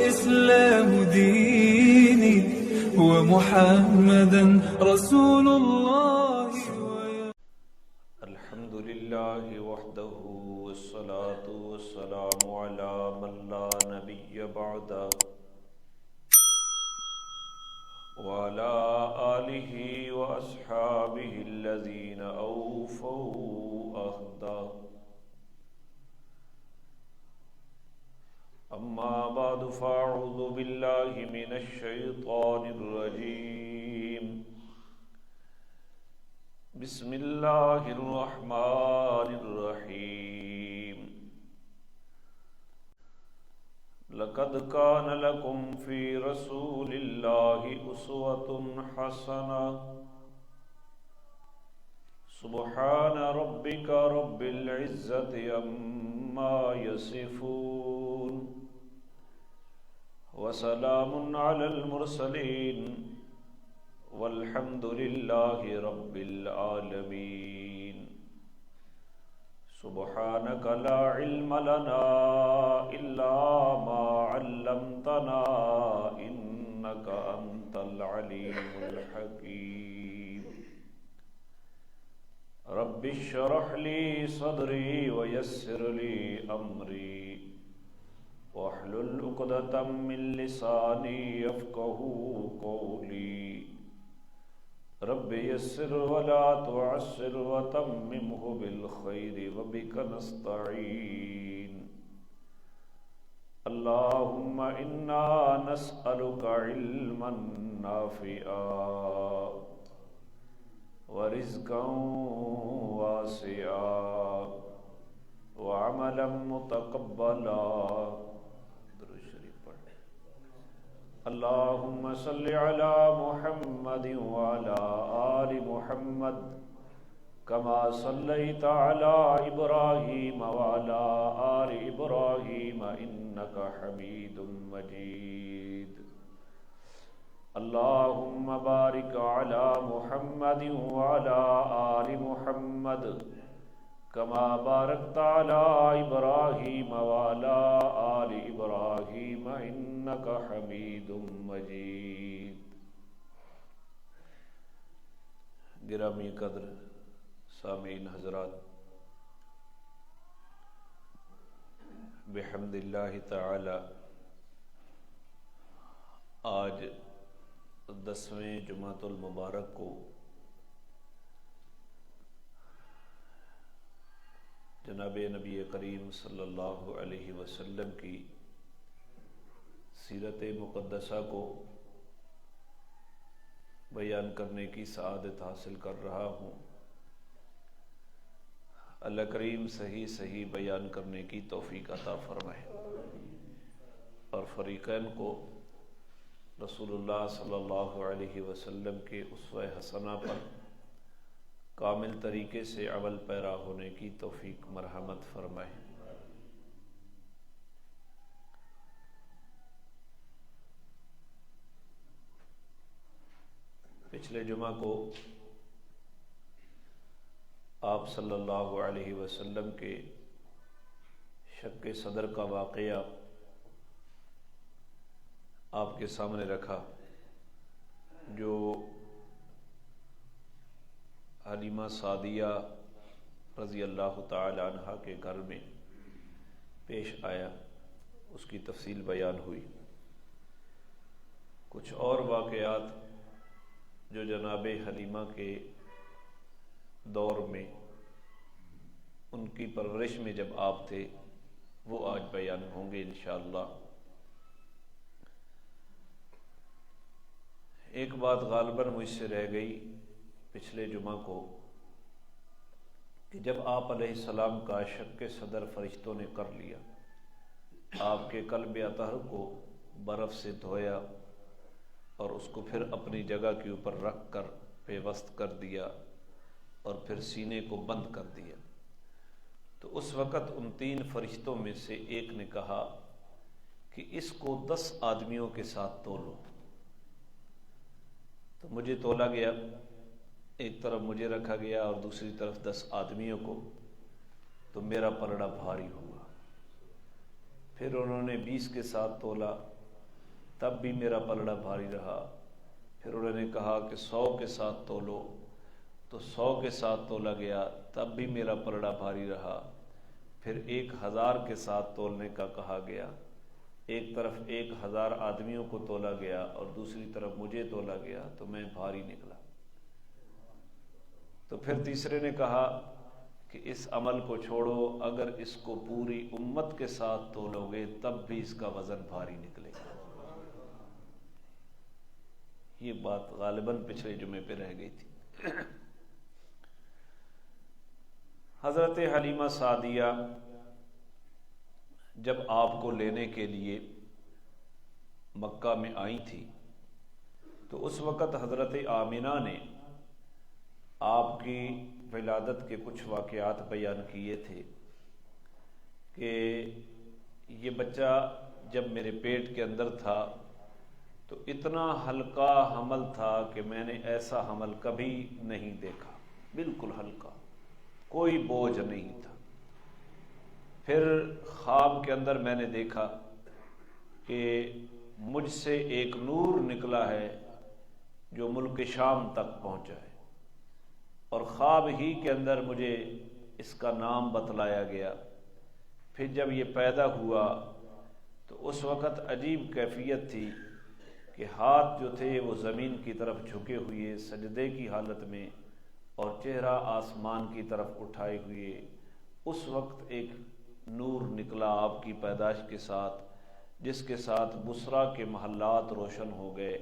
والإسلام ديني ومحمدا رسول الله. الحمد لله وحده والصلاة والسلام على من لا نبي بعده وعلى آله وأصحابه الذين أوفوا عهده. أما بعد فأعوذ بالله من الشيطان الرجيم. بسم الله الرحمن الرحيم. لقد كان لكم في رسول الله أسوة حسنة. سبحان ربك رب العزة عما يصفون وسلام على المرسلين والحمد لله رب العالمين. سبحانك لا علم لنا إلا ما علمتنا إنك أنت العليم الحكيم. رب اشرح لي صدري ويسر لي أمري واحلل عقدة من لساني يفقهوا قولي. رب يسر ولا تعسر وتممه بالخير وبك نستعين. اللهم إنا نسألك علما نافعا ورزقا واسعا وعملا متقبلا. اللهم صل على محمد وعلى آل محمد كما صليت على إبراهيم وعلى آل إبراهيم إنك حميد مجيد. اللهم بارك على محمد وعلى آل محمد كما باركت على إبراهيم وعلى آل إبراهيم إنك حميد مجيد. گرامی قدر سامعین حضرات، بحمد اللہ تعالی آج 10ویں جمعۃ المبارک کو جناب نبی کریم صلی اللہ علیہ وسلم کی سیرت مقدسہ کو بیان کرنے کی سعادت حاصل کر رہا ہوں. اللہ کریم صحیح بیان کرنے کی توفیق عطا فرمائے اور فریقین کو رسول اللہ صلی اللہ علیہ وسلم کے اسوہ حسنہ پر کامل طریقے سے عمل پیرا ہونے کی توفیق مرحمت فرمائے. پچھلے جمعہ کو آپ صلی اللہ علیہ وسلم کے شق صدر کا واقعہ آپ کے سامنے رکھا، جو حلیمہ سعدیہ رضی اللہ تعالی عنہا کے گھر میں پیش آیا. اس کی تفصیل بیان ہوئی. کچھ اور واقعات جو جناب حلیمہ کے دور میں ان کی پرورش میں جب آپ تھے وہ آج بیان ہوں گے انشاءاللہ. ایک بات غالباً مجھ سے رہ گئی پچھلے جمعہ کو کہ جب آپ علیہ السلام کا شق صدر فرشتوں نے کر لیا، آپ کے قلب اطہر کو برف سے دھویا اور اس کو پھر اپنی جگہ کے اوپر رکھ کر پیوست کر دیا اور پھر سینے کو بند کر دیا، تو اس وقت ان 3 فرشتوں میں سے ایک نے کہا کہ اس کو 10 آدمیوں کے ساتھ تولو. تو مجھے تولا گیا، ایک طرف مجھے رکھا گیا اور دوسری طرف 10 آدمیوں کو، تو میرا پلڑا بھاری ہوا. پھر انہوں نے 20 کے ساتھ تولا تب بھی میرا پلڑا بھاری رہا۔ پھر انہوں نے کہا کہ 100 کے ساتھ تولو، تو 100 کے ساتھ تولا گیا، تب بھی میرا پلڑا بھاری رہا۔ پھر 1000 کے ساتھ تولنے کا کہا گیا، ایک طرف 1000 آدمیوں کو تولا گیا اور دوسری طرف مجھے تولا گیا تو میں بھاری نکلا۔ تو پھر تیسرے نے کہا کہ اس عمل کو چھوڑو، اگر اس کو پوری امت کے ساتھ تولو گے تب بھی اس کا وزن بھاری نکلے گا۔ یہ بات غالباً پچھلے جمعے پہ رہ گئی تھی۔ حضرت حلیمہ سعدیہ جب آپ کو لینے کے لیے مکہ میں آئی تھی تو اس وقت حضرت آمنہ نے آپ کی ولادت کے کچھ واقعات بیان کیے تھے کہ یہ بچہ جب میرے پیٹ کے اندر تھا تو اتنا ہلکا حمل تھا کہ میں نے ایسا حمل کبھی نہیں دیکھا، بالکل ہلکا، کوئی بوجھ نہیں تھا۔ پھر خواب کے اندر میں نے دیکھا کہ مجھ سے ایک نور نکلا ہے جو ملک شام تک پہنچا ہے، اور خواب ہی کے اندر مجھے اس کا نام بتلایا گیا۔ پھر جب یہ پیدا ہوا تو اس وقت عجیب کیفیت تھی کہ ہاتھ جو تھے وہ زمین کی طرف جھکے ہوئے سجدے کی حالت میں اور چہرہ آسمان کی طرف اٹھائے ہوئے۔ اس وقت ایک نور نکلا آپ کی پیدائش کے ساتھ، جس کے ساتھ بصرہ کے محلات روشن ہو گئے،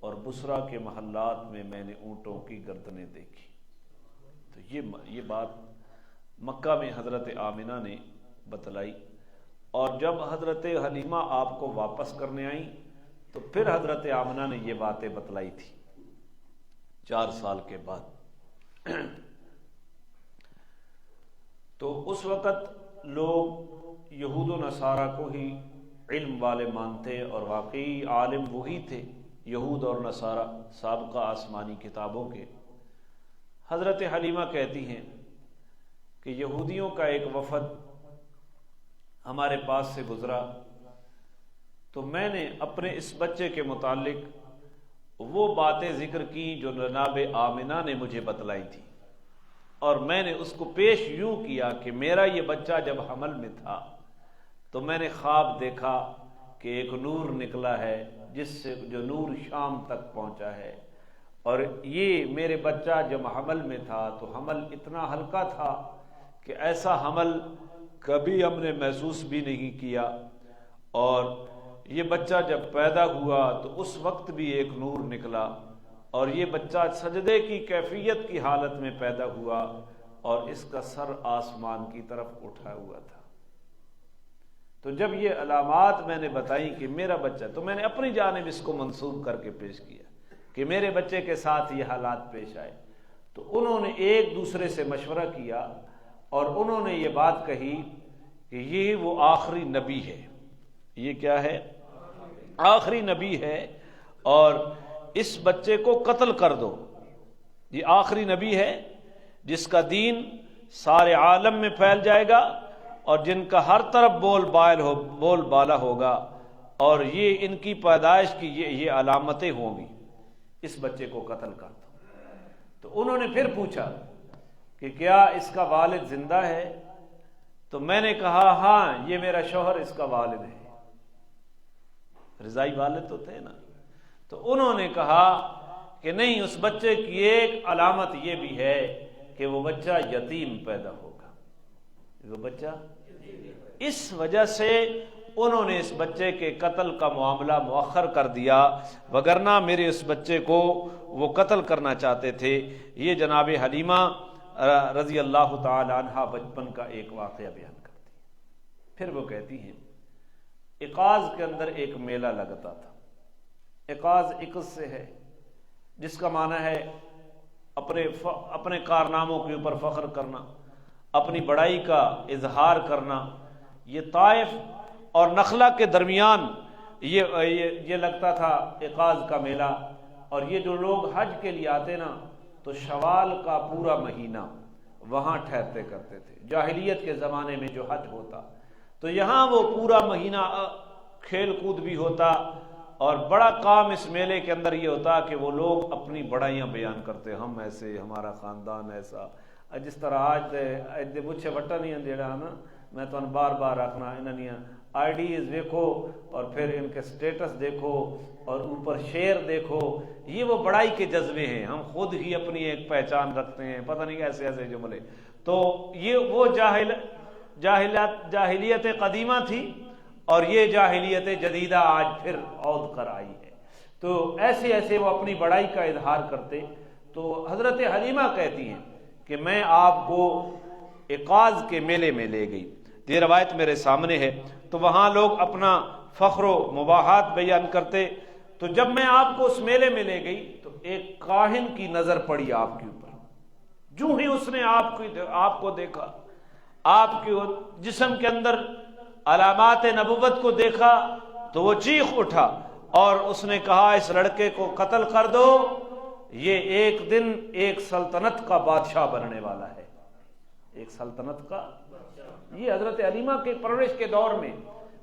اور بصرہ کے محلات میں نے اونٹوں کی گردنیں دیکھی۔ تو یہ بات مکہ میں حضرت آمنہ نے بتلائی، اور جب حضرت حلیمہ آپ کو واپس کرنے آئیں تو پھر حضرت آمنہ نے یہ باتیں بتلائی تھی 4 سال کے بعد۔ تو اس وقت لوگ یہود و نصارہ کو ہی علم والے مانتے، اور واقعی عالم وہی تھے یہود اور نصارہ سابقہ آسمانی کتابوں کے۔ حضرت حلیمہ کہتی ہیں کہ یہودیوں کا ایک وفد ہمارے پاس سے گزرا تو میں نے اپنے اس بچے کے متعلق وہ باتیں ذکر کی جو جناب آمنہ نے مجھے بتلائی تھی، اور میں نے اس کو پیش یوں کیا کہ میرا یہ بچہ جب حمل میں تھا تو میں نے خواب دیکھا کہ ایک نور نکلا ہے جس سے جو نور شام تک پہنچا ہے، اور یہ میرے بچہ جب حمل میں تھا تو حمل اتنا ہلکا تھا کہ ایسا حمل کبھی ہم نے محسوس بھی نہیں کیا، اور یہ بچہ جب پیدا ہوا تو اس وقت بھی ایک نور نکلا، اور یہ بچہ سجدے کی کیفیت کی حالت میں پیدا ہوا، اور اس کا سر آسمان کی طرف اٹھا ہوا تھا۔ تو جب یہ علامات میں نے بتائی کہ میرا بچہ، تو میں نے اپنی جانب اس کو منسوب کر کے پیش کیا کہ میرے بچے کے ساتھ یہ حالات پیش آئے۔ تو انہوں نے ایک دوسرے سے مشورہ کیا اور انہوں نے یہ بات کہی کہ یہ وہ آخری نبی ہے، یہ کیا ہے؟ آخری نبی ہے، اور اس بچے کو قتل کر دو۔ یہ آخری نبی ہے جس کا دین سارے عالم میں پھیل جائے گا اور جن کا ہر طرف بول بالا ہوگا، اور یہ ان کی پیدائش کی یہ علامتیں ہوں گی، اس بچے کو قتل کر دو۔ تو انہوں نے پھر پوچھا کہ کیا اس کا والد زندہ ہے؟ تو میں نے کہا ہاں، یہ میرا شوہر اس کا والد ہے۔ رضائی والد تو تھے نا۔ تو انہوں نے کہا کہ نہیں، اس بچے کی ایک علامت یہ بھی ہے کہ وہ بچہ یتیم پیدا ہوگا، وہ بچہ، اس وجہ سے انہوں نے اس بچے کے قتل کا معاملہ مؤخر کر دیا، وگرنہ میرے اس بچے کو وہ قتل کرنا چاہتے تھے۔ یہ جناب حلیمہ رضی اللہ تعالی عنہا بچپن کا ایک واقعہ بیان کرتی ہے۔ پھر وہ کہتی ہیں عکاظ کے اندر ایک میلہ لگتا تھا۔ عکاظ عکس سے ہے، جس کا معنی ہے اپنے کارناموں کے اوپر فخر کرنا، اپنی بڑائی کا اظہار کرنا۔ یہ طائف اور نخلہ کے درمیان یہ لگتا تھا عکاظ کا میلہ، اور یہ جو لوگ حج کے لیے آتے نا تو شوال کا پورا مہینہ وہاں ٹھہرتے کرتے تھے۔ جاہلیت کے زمانے میں جو حج ہوتا تو یہاں وہ پورا مہینہ کھیل کود بھی ہوتا اور بڑا کام اس میلے کے اندر یہ ہوتا کہ وہ لوگ اپنی بڑائیاں بیان کرتے، ہم ایسے، ہمارا خاندان ایسا، جس طرح آج مجھے وٹا نہیں جڑا نا میں تو بار بار رکھنا انہاں آئی ڈیز دیکھو اور پھر ان کے سٹیٹس دیکھو اور اوپر شیئر دیکھو، یہ وہ بڑائی کے جذبے ہیں، ہم خود ہی اپنی ایک پہچان رکھتے ہیں، پتہ نہیں ایسے ایسے جملے، تو یہ وہ جاہلیت قدیمہ تھی اور یہ جاہلیت جدیدہ آج پھر عود کر آئی ہے، تو ایسے ایسے وہ اپنی بڑائی کا اظہار کرتے۔ تو حضرت حلیمہ کہتی ہیں کہ میں آپ کو عکاظ کے میلے میں لے گئی، یہ روایت میرے سامنے ہے، تو وہاں لوگ اپنا فخر و مباحات بیان کرتے، تو جب میں آپ کو اس میلے میں لے گئی تو ایک کاہن کی نظر پڑی آپ کے اوپر، جو ہی اس نے آپ کو دیکھا، آپ کے جسم کے اندر علامات نبوت کو دیکھا تو وہ چیخ اٹھا اور اس نے کہا اس لڑکے کو قتل کر دو، یہ ایک دن ایک سلطنت کا بادشاہ بننے والا ہے، ایک سلطنت کا۔ یہ حضرت حلیمہ کے پرورش کے دور میں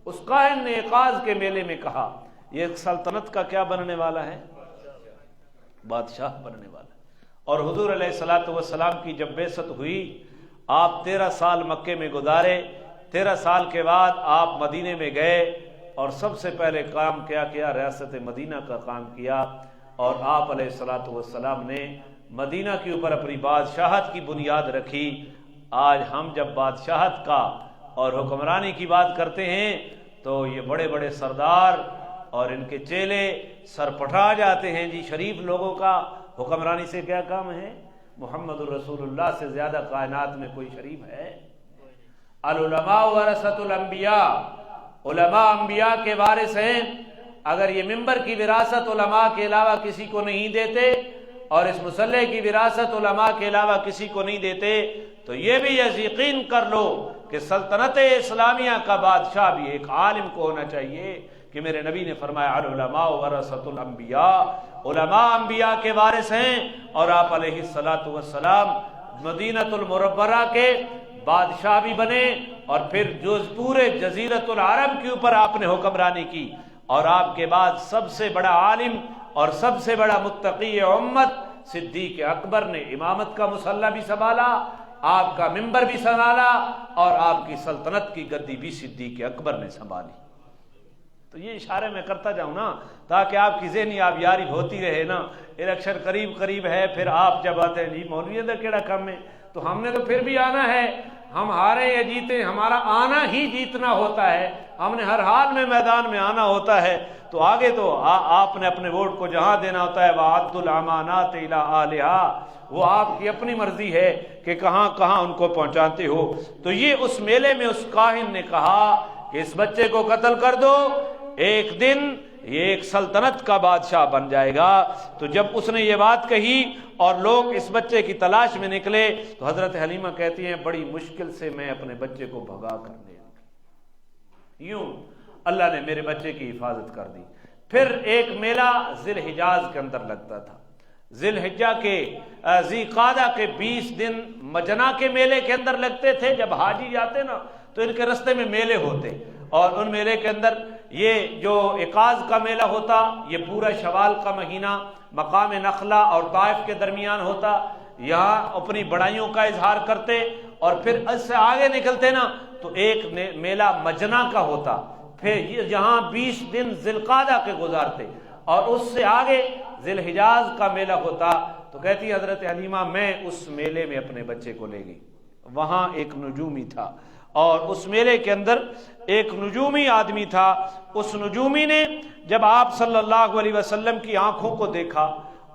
اس کاہن نے عکاظ کے میلے میں کہا یہ ایک سلطنت کا کیا بننے والا ہے؟ بادشاہ بننے والا ہے۔ اور حضور علیہ الصلوۃ والسلام کی جب بعثت ہوئی، آپ 13 سال مکے میں گزارے، 13 سال کے بعد آپ مدینے میں گئے اور سب سے پہلے کام کیا ریاست مدینہ کا کام کیا، اور آپ علیہ الصلوۃ والسلام نے مدینہ کے اوپر اپنی بادشاہت کی بنیاد رکھی۔ آج ہم جب بادشاہت کا اور حکمرانی کی بات کرتے ہیں تو یہ بڑے بڑے سردار اور ان کے چیلے سر پٹھا جاتے ہیں، جی شریف لوگوں کا حکمرانی سے کیا کام ہے؟ محمد الرسول اللہ سے زیادہ کائنات میں کوئی شریف ہے؟ العلماء ورثۃ الانبیاء، علماء انبیاء کے وارث ہیں، اگر یہ ممبر کی وراثت علماء کے علاوہ کسی کو نہیں دیتے اور اس مصلی کی وراثت علماء کے علاوہ کسی کو نہیں دیتے تو یہ بھی یقین کر لو کہ سلطنت اسلامیہ کا بادشاہ بھی ایک عالم کو ہونا چاہیے، کہ میرے نبی نے فرمایا العلماء ورثۃ الانبیاء، علماء انبیاء کے وارث ہیں، اور آپ علیہ الصلوۃ والسلام مدینۃ المنورہ کے بادشاہ بھی بنے، اور پھر جو پورے جزیرۃ العرب کے اوپر آپ نے حکمرانی کی، اور آپ کے بعد سب سے بڑا عالم اور سب سے بڑا متقی امت صدیق اکبر نے امامت کا مصلی بھی سنبھالا، آپ کا ممبر بھی سنبھالا، اور آپ کی سلطنت کی گدی بھی صدیق اکبر نے سنبھالی۔ تو یہ اشارے میں کرتا جاؤں نا تاکہ آپ کی ذہنی آبیاری ہوتی رہے نا۔ الیکشن قریب ہے، پھر آپ جب آتے ہیں جی مولوی دا کیڑا کم ہے، تو ہم نے تو پھر بھی آنا ہے، ہم ہارے یا جیتے ہمارا آنا ہی جیتنا ہوتا ہے، ہم نے ہر حال میں میدان میں آنا ہوتا ہے، تو آگے تو آپ نے اپنے ووٹ کو جہاں دینا ہوتا ہے وَعَدُّ الْأَمَانَاتِ إِلَىٰ أَهْلِهَا، وہ آپ کی اپنی مرضی ہے کہ کہاں کہاں ان کو پہنچاتے ہو۔ تو یہ اس میلے میں اس کاہن نے کہا کہ اس بچے کو قتل کر دو، ایک دن یہ ایک سلطنت کا بادشاہ بن جائے گا۔ تو جب اس نے یہ بات کہی اور لوگ اس بچے کی تلاش میں نکلے تو حضرت حلیمہ کہتی ہیں بڑی مشکل سے میں اپنے بچے کو بھگا کر لے آئی، یوں اللہ نے میرے بچے کی حفاظت کر دی۔ پھر ایک میلہ ذی الحجاز کے اندر لگتا تھا، ذی الحجہ کے ذی قعدہ کے 20 دن مجنا کے میلے کے اندر لگتے تھے۔ جب حاجی جاتے نا تو ان کے رستے میں میلے ہوتے، اور ان میلے کے اندر یہ جو عکاظ کا میلہ ہوتا یہ پورا شوال کا مہینہ مقام نخلا اور طائف کے درمیان ہوتا، یہاں اپنی بڑائیوں کا اظہار کرتے، اور پھر اس سے آگے نکلتے نا تو ایک میلہ مجنا کا ہوتا، پھر یہاں 20 دن ذی القعدہ کے گزارتے، اور اس سے آگے ذی الحجاز کا میلہ ہوتا۔ تو کہتی حضرت حلیمہ میں اس میلے میں اپنے بچے کو لے گئی، وہاں ایک نجومی تھا، اور اس میلے کے اندر ایک نجومی آدمی تھا۔ اس نجومی نے جب آپ صلی اللہ علیہ وسلم کی آنکھوں کو دیکھا،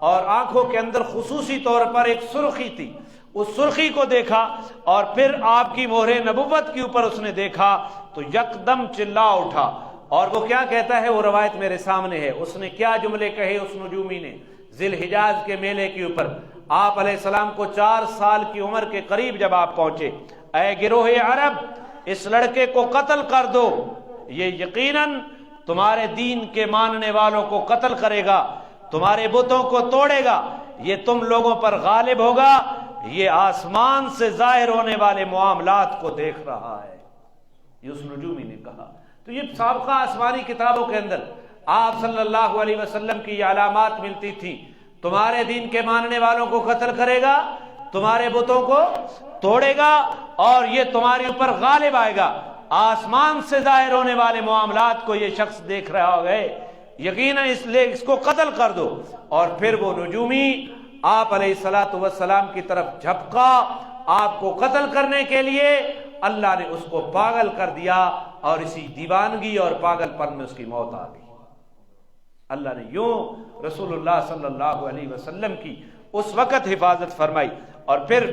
اور آنکھوں کے اندر خصوصی طور پر ایک سرخی تھی، اس سرخی کو دیکھا، اور پھر آپ کی مہر نبوت کے اوپر اس نے دیکھا تو یکدم چلا اٹھا، اور وہ کیا کہتا ہے وہ روایت میرے سامنے ہے۔ اس نے کیا جملے کہے اس نجومی نے ذی الحجاز کے میلے کے اوپر؟ آپ علیہ السلام کو 4 سال کی عمر کے قریب جب آپ پہنچے، اے گروہ عرب اس لڑکے کو قتل کر دو، یہ یقیناً تمہارے دین کے ماننے والوں کو قتل کرے گا، تمہارے بتوں کو توڑے گا، یہ تم لوگوں پر غالب ہوگا، یہ آسمان سے ظاہر ہونے والے معاملات کو دیکھ رہا ہے، یہ اس نجومی نے کہا۔ تو یہ سابقہ آسمانی کتابوں کے اندر آپ صلی اللہ علیہ وسلم کی یہ علامات ملتی تھی، تمہارے دین کے ماننے والوں کو قتل کرے گا، تمہارے بتوں کو توڑے گا، اور یہ تمہارے اوپر غالب آئے گا۔ آسمان سے ظاہر ہونے والے معاملات کو یہ شخص دیکھ رہا ہوگا، یقیناً اس لیے اس کو قتل کر دو۔ اور پھر وہ نجومی آپ علیہ الصلوۃ والسلام کی طرف جھپکا آپ کو قتل کرنے کے لیے، اللہ نے اس کو پاگل کر دیا، اور اسی دیوانگی اور پاگل پن میں اس کی موت آ گئی۔ اللہ نے یوں رسول اللہ صلی اللہ علیہ وسلم کی اس وقت حفاظت فرمائی۔ اور پھر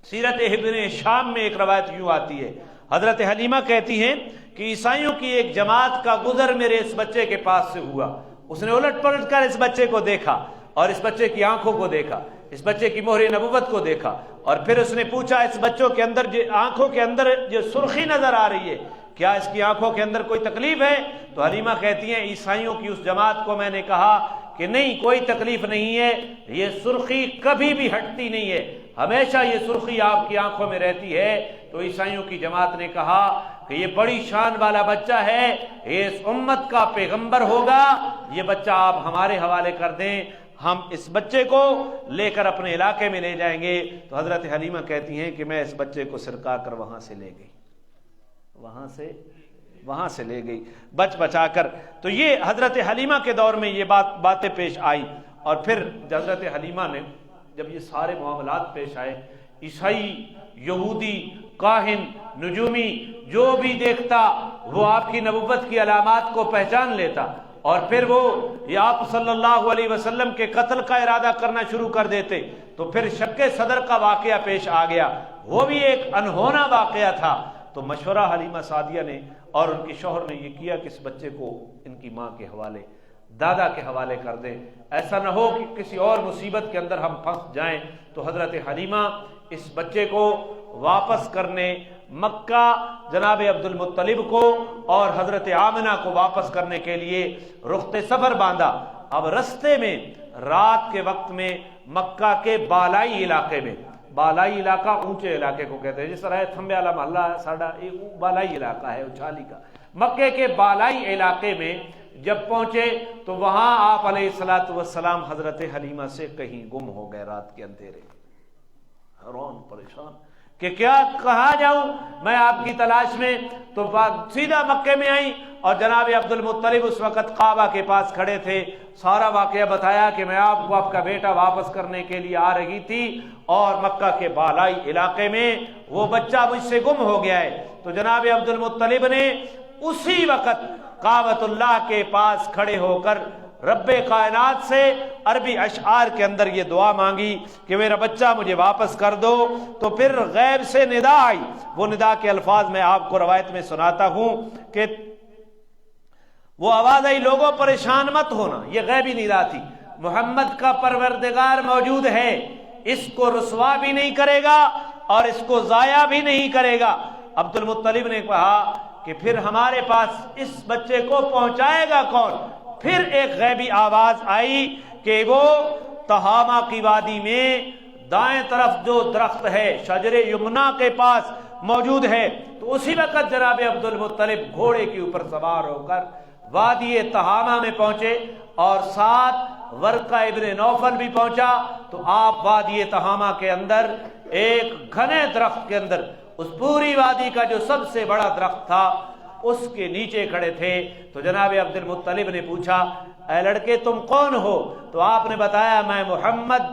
سیرت ابن شام میں ایک روایت یوں آتی ہے، حضرت حلیمہ کہتی ہیں کہ عیسائیوں کی ایک جماعت کا گزر میرے اس بچے کے پاس سے ہوا، اس نے الٹ پلٹ کر اس بچے کو دیکھا، اور اس بچے کی آنکھوں کو دیکھا، اس بچے کی مہر نبوت کو دیکھا، اور پھر اس نے پوچھا اس بچوں کے اندر آنکھوں کے اندر جو سرخی نظر آ رہی ہے، کیا اس کی آنکھوں کے اندر کوئی تکلیف ہے؟ تو حلیمہ کہتی ہیں عیسائیوں کی اس جماعت کو میں نے کہا کہ نہیں، کوئی تکلیف نہیں ہے، یہ سرخی کبھی بھی ہٹتی نہیں ہے، ہمیشہ یہ سرخی آپ کی آنکھوں میں رہتی ہے۔ تو عیسائیوں کی جماعت نے کہا کہ یہ بڑی شان والا بچہ ہے، یہ اس امت کا پیغمبر ہوگا، یہ بچہ آپ ہمارے حوالے کر دیں، ہم اس بچے کو لے کر اپنے علاقے میں لے جائیں گے۔ تو حضرت حلیمہ کہتی ہیں کہ میں اس بچے کو سرکا کر وہاں سے لے گئی، وہاں سے لے گئی بچا کر۔ تو یہ حضرت حلیمہ کے دور میں یہ باتیں پیش آئی، اور پھر حضرت حلیمہ نے جب یہ سارے معاملات پیش آئے، عیسائی، یہودی، کاہن، نجومی جو بھی دیکھتا وہ آپ کی نبوت کی علامات کو پہچان لیتا، اور پھر وہ یہ آپ صلی اللہ علیہ وسلم کے قتل کا ارادہ کرنا شروع کر دیتے۔ تو پھر شق صدر کا واقعہ پیش آ گیا، وہ بھی ایک انہونا واقعہ تھا۔ تو مشورہ حلیمہ سعدیہ نے اور ان کے شوہر نے یہ کیا کہ اس بچے کو ان کی ماں کے حوالے، دادا کے حوالے کر دیں، ایسا نہ ہو کہ کسی اور مصیبت کے اندر ہم پھنس جائیں۔ تو حضرت حلیمہ اس بچے کو واپس کرنے مکہ جناب عبد المطلب کو اور حضرت آمنہ کو واپس کرنے کے لیے رخت سفر باندھا۔ اب رستے میں رات کے وقت میں مکہ کے بالائی علاقے میں، بالائی علاقہ اونچے علاقے کو کہتے ہیں، جس طرح تھمبے والا محلہ ہے ساڈا، یہ بالائی علاقہ ہے اچھالی کا۔ مکے کے بالائی علاقے میں جب پہنچے تو وہاں آپ علیہ الصلوۃ والسلام حضرت حلیمہ سے کہیں گم ہو گئے رات کے اندھیرے، حیران پریشان کہ کیا کہاں جاؤں میں آپ کی تلاش میں۔ تو سیدھا مکے میں آئی، اور جناب عبد المطلب اس وقت کعبہ کے پاس کھڑے تھے، سارا واقعہ بتایا کہ میں آپ کو آپ کا بیٹا واپس کرنے کے لیے آ رہی تھی، اور مکہ کے بالائی علاقے میں وہ بچہ مجھ سے گم ہو گیا ہے۔ تو جناب عبد المطلب نے اسی وقت کعبۃ اللہ کے پاس کھڑے ہو کر رب کائنات سے عربی اشعار کے اندر یہ دعا مانگی کہ میرا بچہ مجھے واپس کر دو۔ تو پھر غیب سے ندا آئی، وہ ندا کے الفاظ میں آپ کو روایت میں سناتا ہوں کہ وہ آواز آئی، لوگوں پریشان مت ہونا، یہ غیبی ندا تھی، محمد کا پروردگار موجود ہے، اس کو رسوا بھی نہیں کرے گا اور اس کو ضائع بھی نہیں کرے گا۔ عبد المطلب نے کہا کہ پھر ہمارے پاس اس بچے کو پہنچائے گا کون؟ پھر ایک غیبی آواز آئی کہ وہ تہامہ کی وادی میں دائیں طرف جو درخت ہے شجر یمنا کے پاس موجود ہے۔ تو اسی وقت جناب عبد المطلب گھوڑے کے اوپر سوار ہو کر وادی تہامہ میں پہنچے، اور ساتھ ورقہ ابن نوفل بھی پہنچا۔ تو آپ وادی تہامہ کے اندر ایک گھنے درخت کے اندر، اس پوری وادی کا جو سب سے بڑا درخت تھا اس کے نیچے کھڑے تھے۔ تو جناب عبد المطلب نے پوچھا، اے لڑکے تم کون ہو؟ تو آپ نے بتایا میں محمد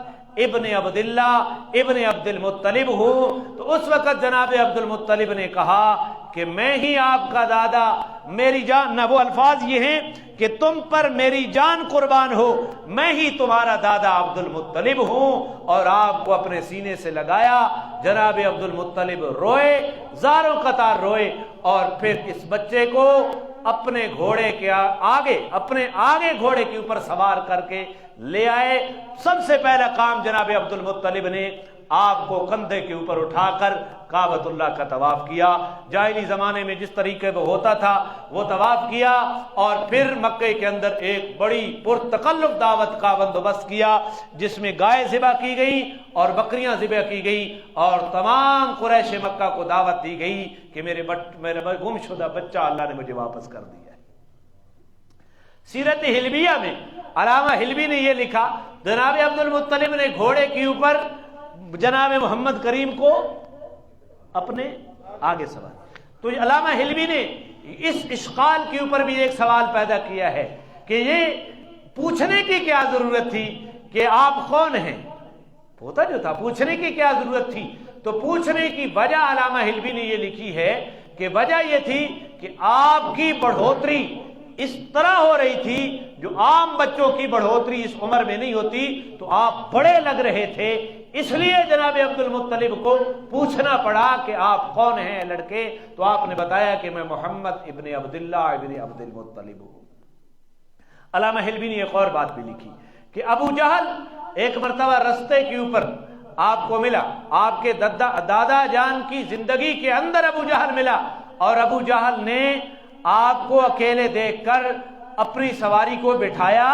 ابن عبداللہ ابن عبد المطلب ہوں۔ تو اس وقت جناب عبد المطلب نے کہا کہ میں ہی آپ کا دادا، میری جان، نہ وہ الفاظ یہ ہیں کہ تم پر میری جان قربان ہو، میں ہی تمہارا دادا عبد المطلب ہوں، اور آپ کو اپنے سینے سے لگایا۔ جناب عبد المطلب روئے، زاروں قطار روئے، اور پھر اس بچے کو اپنے گھوڑے کے آگے، اپنے آگے گھوڑے کے اوپر سوار کر کے لے آئے۔ سب سے پہلا کام جناب عبد المطلب نے آپ کو کندھے کے اوپر اٹھا کر کعبۃ اللہ کا طواف کیا، جاہلی زمانے میں جس طریقے وہ ہوتا تھا وہ طواف کیا، اور پھر مکے کے اندر ایک بڑی پرتکلف دعوت کا بندوبست کیا، جس میں گائے ذبح کی گئی اور بکریاں ذبح کی گئی، اور تمام قریش مکہ کو دعوت دی گئی کہ میرے گم شدہ بچہ اللہ نے مجھے واپس کر دیا ہے۔ سیرت حلبیہ میں علامہ حلبی نے یہ لکھا، جناب عبد المطلب نے گھوڑے کے اوپر جناب محمد کریم کو اپنے آگے سوار. تو علامہ حلبی نے اس اشکال کے اوپر بھی ایک سوال پیدا کیا ہے کہ یہ پوچھنے کی کیا ضرورت تھی کہ آپ کون ہیں؟ ہوتا جو تھا، پوچھنے کی کیا ضرورت تھی؟ تو پوچھنے کی وجہ علامہ حلبی نے یہ لکھی ہے کہ وجہ یہ تھی کہ آپ کی بڑھوتری اس طرح ہو رہی تھی جو عام بچوں کی بڑھوتری اس عمر میں نہیں ہوتی، تو آپ بڑے لگ رہے تھے، اس لیے جناب عبد المطلب کو پوچھنا پڑا کہ آپ کون ہیں لڑکے. تو آپ نے بتایا کہ میں محمد ابن عبداللہ ابن عبد المطلب ہوں. علامہ حلبی نے ایک اور بات بھی لکھی کہ ابو جہل ایک مرتبہ رستے کے اوپر آپ کو ملا، آپ کے دادا جان کی زندگی کے اندر ابو جہل ملا، اور ابو جہل نے آپ کو اکیلے دیکھ کر اپنی سواری کو بٹھایا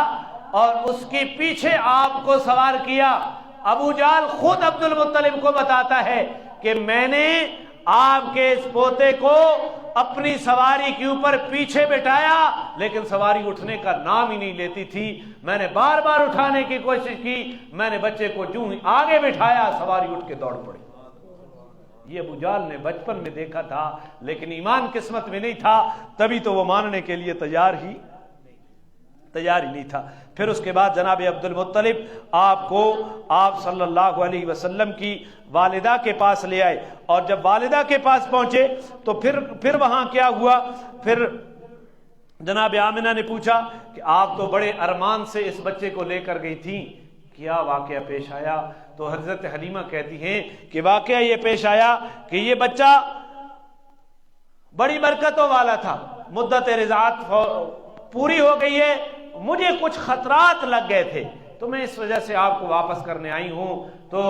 اور اس کے پیچھے آپ کو سوار کیا. ابو جہل خود عبد المطلب کو بتاتا ہے کہ میں نے آپ کے اس پوتے کو اپنی سواری کے اوپر پیچھے بٹھایا، لیکن سواری اٹھنے کا نام ہی نہیں لیتی تھی. میں نے بار بار اٹھانے کی کوشش کی، میں نے بچے کو جو آگے بٹھایا سواری اٹھ کے دوڑ پڑی. یہ ابو جہل نے بچپن میں دیکھا تھا، لیکن ایمان قسمت میں نہیں تھا، تبھی تو وہ ماننے کے لیے تیار ہی نہیں تھا. پھر اس کے بعد جناب عبد المطلب آپ صلی اللہ علیہ وسلم کی والدہ کے پاس لے آئے، اور جب والدہ کے پاس پہنچے تو پھر وہاں کیا ہوا؟ پھر جناب آمنہ نے پوچھا کہ آپ تو بڑے ارمان سے اس بچے کو لے کر گئی تھیں، کیا واقعہ پیش آیا؟ تو حضرت حلیمہ کہتی ہیں کہ واقعہ یہ پیش آیا کہ یہ بچہ بڑی برکتوں والا تھا، مدت رضاعت پوری ہو گئی ہے، مجھے کچھ خطرات لگ گئے تھے تو میں اس وجہ سے آپ کو واپس کرنے آئی ہوں. تو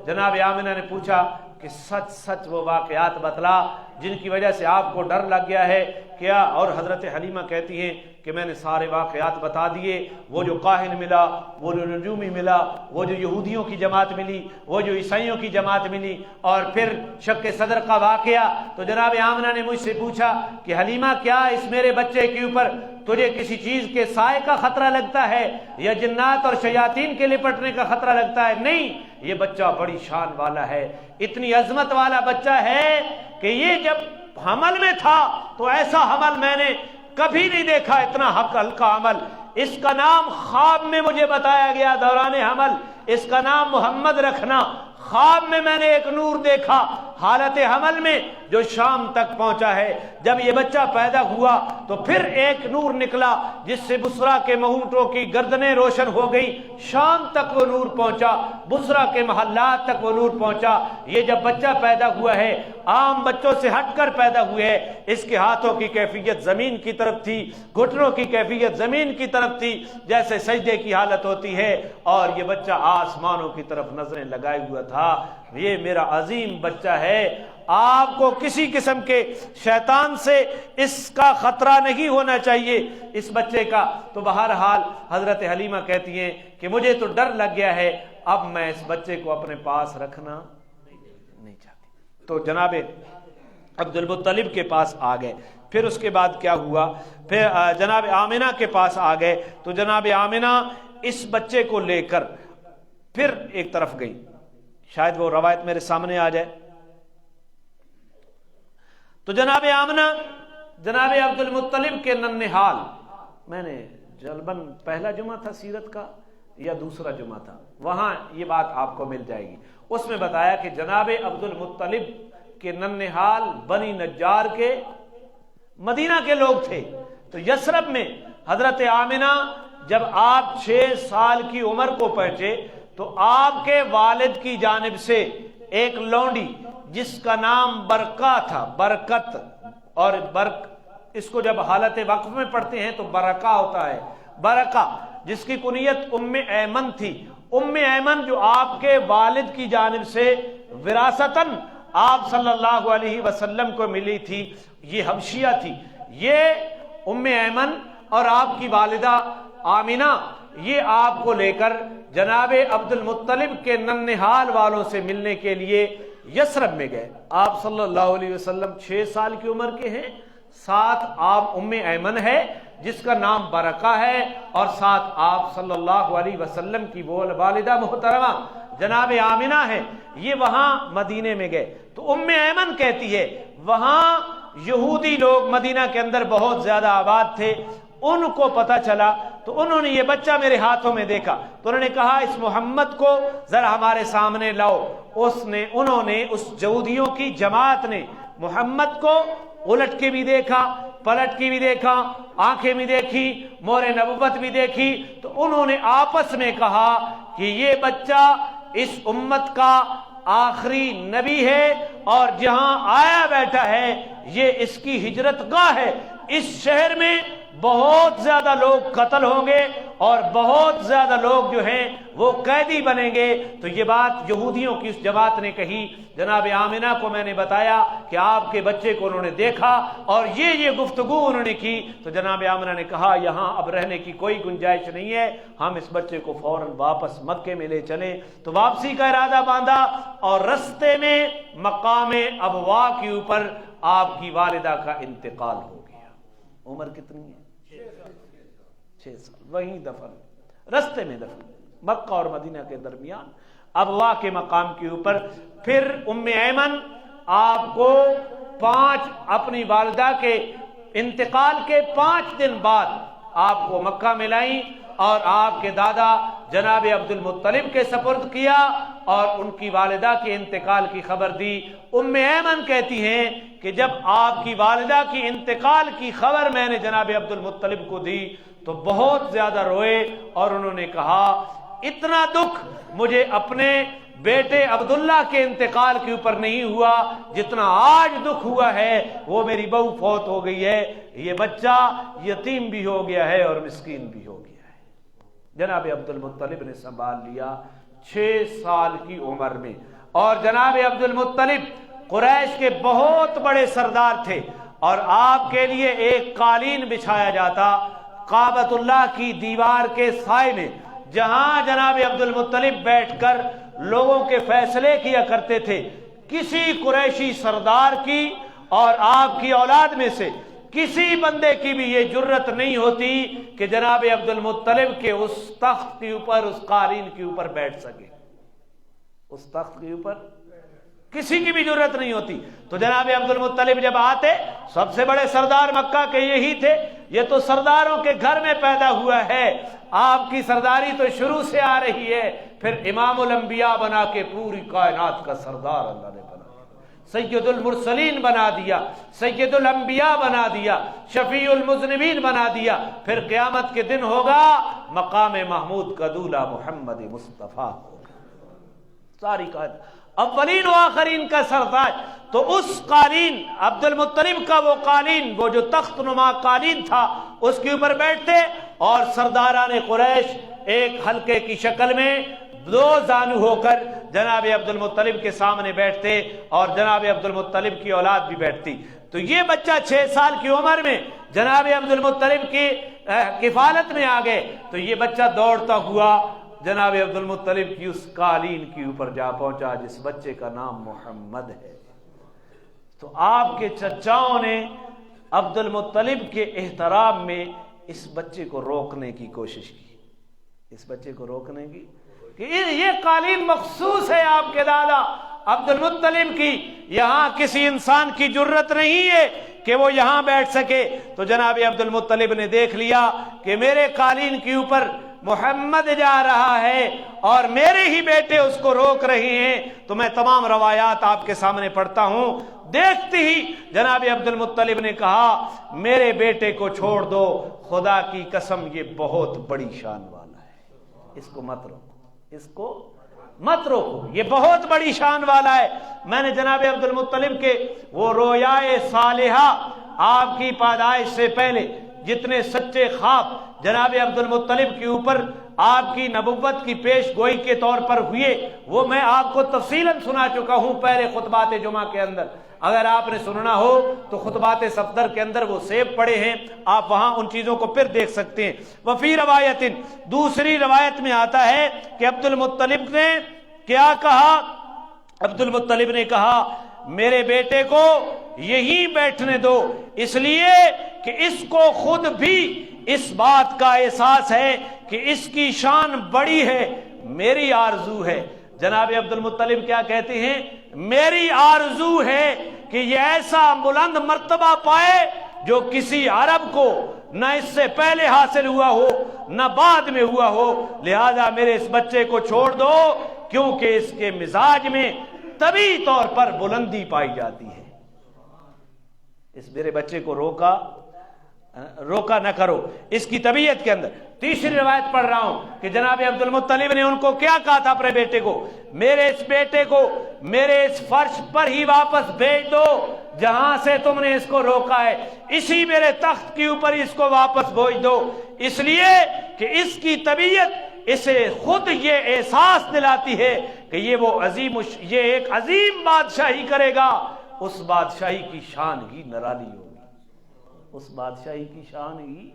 جناب آمنہ نے پوچھا کہ سچ سچ وہ واقعات بتلا جن کی وجہ سے آپ کو ڈر لگ گیا ہے کیا؟ اور حضرت حلیمہ کہتی ہیں کہ میں نے سارے واقعات بتا دیے، وہ جو کاہن ملا، وہ جو نجومی ملا، وہ جو یہودیوں کی جماعت ملی، وہ جو عیسائیوں کی جماعت ملی، اور پھر شق صدر کا واقعہ. تو جناب آمنہ نے مجھ سے پوچھا کہ حلیمہ کیا اس میرے بچے کے اوپر تجھے کسی چیز کے سائے کا خطرہ لگتا ہے یا جنات اور شیاطین کے لپٹنے کا خطرہ لگتا ہے؟ نہیں، یہ بچہ بڑی شان والا ہے، اتنی عظمت والا بچہ ہے کہ یہ جب حمل میں تھا تو ایسا حمل میں نے کبھی نہیں دیکھا، اتنا ہلکا حمل. اس کا نام خواب میں مجھے بتایا گیا دوران حمل، اس کا نام محمد رکھنا. خواب میں نے ایک نور دیکھا حالت حمل میں جو شام تک پہنچا ہے. جب یہ بچہ پیدا ہوا تو پھر ایک نور نکلا جس سے بصرہ کے مہونٹوں کی گردنیں روشن ہو گئی، شام تک وہ نور پہنچا، بصرہ کے محلات تک وہ نور پہنچا. یہ جب بچہ پیدا ہوا ہے عام بچوں سے ہٹ کر پیدا ہوئے ہے، اس کے ہاتھوں کی کیفیت زمین کی طرف تھی، گھٹنوں کی کیفیت زمین کی طرف تھی جیسے سجدے کی حالت ہوتی ہے، اور یہ بچہ آسمانوں کی طرف نظریں لگائے ہوا تھا. یہ میرا عظیم بچہ ہے، آپ کو کسی قسم کے شیطان سے اس کا خطرہ نہیں ہونا چاہیے اس بچے کا. تو بہرحال حضرت حلیمہ کہتی ہیں کہ مجھے تو ڈر لگ گیا ہے، اب میں اس بچے کو اپنے پاس رکھنا نہیں چاہتی. تو جناب عبد المطلب کے پاس آ گئے. پھر اس کے بعد کیا ہوا؟ پھر جناب آمنہ کے پاس آ گئے. تو جناب آمنہ اس بچے کو لے کر پھر ایک طرف گئی، شاید وہ روایت میرے سامنے آ جائے. تو جناب آمنہ جناب عبد المطلب کے ننھال، میں نے غالباً پہلا جمعہ تھا سیرت کا یا دوسرا جمعہ تھا، وہاں یہ بات آپ کو مل جائے گی. اس میں بتایا کہ جناب عبد المطلب کے ننھال بنی نجار کے مدینہ کے لوگ تھے. تو یثرب میں حضرت آمنہ جب آپ 6 سال کی عمر کو پہنچے تو آپ کے والد کی جانب سے ایک لونڈی جس کا نام برکہ تھا، برکت، اور اس کو جب حالت وقف میں پڑھتے ہیں تو برکہ ہوتا ہے، برکہ، جس کی کنیت ام ایمن تھی. ام ایمن جو آپ کے والد کی جانب سے وراثتاً آپ صلی اللہ علیہ وسلم کو ملی تھی، یہ حبشیہ تھی. یہ ام ایمن اور آپ کی والدہ آمنہ یہ آپ کو لے کر جناب عبد المطلب کے ننھال والوں سے ملنے کے لیے یثرب میں گئے. آپ صلی اللہ علیہ وسلم 6 سال کی عمر کے ہیں ساتھ آپ ام ایمن ہے جس کا نام برکہ ہے، اور ساتھ آپ صلی اللہ علیہ وسلم کی والدہ محترمہ جناب آمنہ ہے۔ یہ وہاں مدینے میں گئے تو ام ایمن کہتی ہے وہاں یہودی لوگ مدینہ کے اندر بہت زیادہ آباد تھے، ان کو پتہ چلا تو انہوں نے یہ بچہ میرے ہاتھوں میں دیکھا تو انہوں نے کہا اس محمد کو ذرا ہمارے سامنے لاؤ۔ انہوں نے اس یہودیوں کی جماعت نے محمد کو الٹ کے بھی دیکھا، پلٹ کے بھی دیکھا، آنکھیں بھی دیکھی، مور نبوت بھی دیکھی، تو انہوں نے آپس میں کہا کہ یہ بچہ اس امت کا آخری نبی ہے اور جہاں آیا بیٹھا ہے یہ اس کی ہجرت گاہ ہے، اس شہر میں بہت زیادہ لوگ قتل ہوں گے اور بہت زیادہ لوگ جو ہیں وہ قیدی بنیں گے۔ تو یہ بات یہودیوں کی اس جماعت نے کہی۔ جناب آمنہ کو میں نے بتایا کہ آپ کے بچے کو انہوں نے دیکھا اور یہ گفتگو انہوں نے کی، تو جناب آمنہ نے کہا یہاں اب رہنے کی کوئی گنجائش نہیں ہے، ہم اس بچے کو فوراً واپس مکے میں لے چلیں۔ تو واپسی کا ارادہ باندھا اور رستے میں مقام ابوا کے اوپر آپ کی والدہ کا انتقال ہو گیا۔ عمر کتنی ہے؟ 6 سال۔ وہیں دفن، رستے میں دفن، مکہ اور مدینہ کے درمیان ابوا کے مقام کے اوپر۔ پھر ام ایمن آپ کو اپنی والدہ کے انتقال کے 5 دن بعد آپ کو مکہ میں لائیں اور آپ کے دادا جناب عبد المطلب کے سپرد کیا اور ان کی والدہ کے انتقال کی خبر دی۔ ام ایمن کہتی ہیں کہ جب آپ کی والدہ کی انتقال کی خبر میں نے جناب عبد المطلب کو دی تو بہت زیادہ روئے اور انہوں نے کہا اتنا دکھ مجھے اپنے بیٹے عبداللہ کے انتقال کے اوپر نہیں ہوا جتنا آج دکھ ہوا ہے، وہ میری بہو فوت ہو گئی ہے، یہ بچہ یتیم بھی ہو گیا ہے اور مسکین بھی ہو گیا ہے۔ جناب عبد المطلب نے سنبھال لیا 6 سال کی عمر میں، اور جناب عبد المطلب قریش کے بہت بڑے سردار تھے اور آپ کے لیے ایک قالین بچھایا جاتا کعبۃ اللہ کی دیوار کے سائے میں، جہاں جناب عبد المطلب بیٹھ کر لوگوں کے فیصلے کیا کرتے تھے۔ کسی قریشی سردار کی اور آپ کی اولاد میں سے کسی بندے کی بھی یہ جرت نہیں ہوتی کہ جناب عبد المطلب کے اس تخت کے اوپر، اس قالین کے اوپر بیٹھ سکے۔ اس تخت کے اوپر کسی کی بھی جرت نہیں ہوتی۔ تو جناب عبد المطلب جب آتے، سب سے بڑے سردار مکہ کے یہی تھے، یہ تو سرداروں کے گھر میں پیدا ہوا ہے، آپ کی سرداری تو شروع سے آ رہی ہے، پھر امام الانبیاء بنا کے پوری کائنات کا سردار اللہ نے بنا دیا، سید المرسلین بنا دیا، سید الانبیاء بنا دیا، شفیع المذنبین بنا دیا، پھر قیامت کے دن ہوگا مقام محمود کا دولہ محمد مصطفیٰ ہوگا، ساری کائنات اولین و آخرین کا سردار۔ تو اس قالین عبد المطلب کا وہ قالین، وہ جو تخت نما قالین تھا، اس کے اوپر بیٹھتے اور سرداران قریش ایک حلقے کی شکل میں 2 زانو ہو کر جناب عبد المطلب کے سامنے بیٹھتے اور جناب عبد المطلب کی اولاد بھی بیٹھتی۔ تو یہ بچہ 6 سال کی عمر میں جناب عبد المطلب کی کفالت میں آ گئے، تو یہ بچہ دوڑتا ہوا جناب عبد المطلب کی اس قالین کے اوپر جا پہنچا جس بچے کا نام محمد ہے۔ تو آپ کے چچاؤں نے عبد المطلب کے احترام میں اس بچے کو روکنے کی کوشش کی، اس بچے کو روکنے کی کہ یہ قالین مخصوص ہے آپ کے دادا عبد المطلب کی، یہاں کسی انسان کی جرت نہیں ہے کہ وہ یہاں بیٹھ سکے۔ تو جناب عبد المطلب نے دیکھ لیا کہ میرے قالین کے اوپر محمد جا رہا ہے اور میرے ہی بیٹے اس کو روک رہے ہیں، تو میں تمام روایات آپ کے سامنے پڑھتا ہوں۔ دیکھتے ہی جناب عبد المطلب نے کہا میرے بیٹے کو چھوڑ دو، خدا کی قسم یہ بہت بڑی شان والا ہے، اس کو مت روکو، اس کو مت روکو، یہ بہت بڑی شان والا ہے۔ میں نے جناب عبد المطلب کے وہ رویائے صالحہ آپ کی پیدائش سے پہلے جتنے سچے خواب جناب عبد المطلب کے اوپر آپ کی نبوت کی پیش گوئی کے طور پر ہوئے، وہ میں آپ کو تفصیلاً سنا چکا ہوں پہلے خطبات جمعہ کے اندر۔ اگر آپ نے سننا ہو تو خطبات صفدر کے اندر وہ سیو پڑے ہیں، آپ وہاں ان چیزوں کو پھر دیکھ سکتے ہیں۔ وفی روایت، دوسری روایت میں آتا ہے کہ عبد المطلب نے کیا کہا؟ عبد المطلب نے کہا میرے بیٹے کو یہی بیٹھنے دو، اس لیے کہ اس کو خود بھی اس بات کا احساس ہے کہ اس کی شان بڑی ہے، میری آرزو ہے۔ جناب عبد المطلب کیا کہتے ہیں؟ میری آرزو ہے کہ یہ ایسا بلند مرتبہ پائے جو کسی عرب کو نہ اس سے پہلے حاصل ہوا ہو نہ بعد میں ہوا ہو، لہذا میرے اس بچے کو چھوڑ دو، کیونکہ اس کے مزاج میں طبعی طور پر بلندی پائی جاتی ہے۔ اس میرے بچے کو روکا نہ کرو، اس کی طبیعت کے اندر۔ تیسری روایت پڑھ رہا ہوں کہ جناب عبد المطلب نے ان کو کیا کہا تھا اپنے بیٹے کو؟ میرے اس بیٹے کو میرے اس فرش پر ہی واپس بھیج دو جہاں سے تم نے اس کو روکا ہے، اسی میرے تخت کے اوپر اس کو واپس بھیج دو، اس لیے کہ اس کی طبیعت اسے خود یہ احساس دلاتی ہے کہ یہ ایک عظیم بادشاہی کرے گا، اس بادشاہی کی شان ہی نرالی ہوگی، اس بادشاہی کی شان ہی